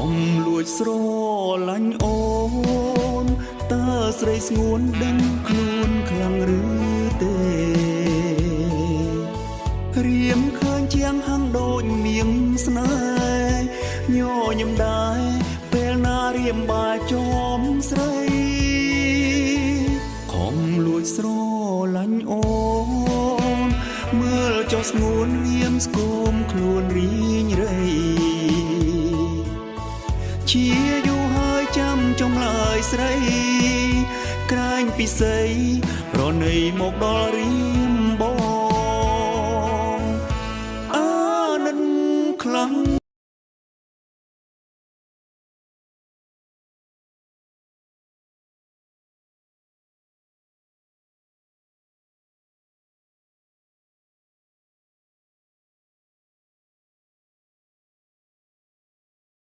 មលួចស្រឡាញ់អូនតើស្រីស្ងួនដឹងខ្លួនខ្លាំងឬទេរៀមឃើញជាងហាំងដូចមៀងស្នេហ៍ញញឹមដែរពេលណារៀមបាចំស្រីខំលួចស្រឡាញ់អូនមើលចុះស្ងួនលៀមស្គមខ្លួនរីងរៃជាយូរហើយចាំចុងឡើយស្រីក្រែងពិសីប្រណីមកដល់រី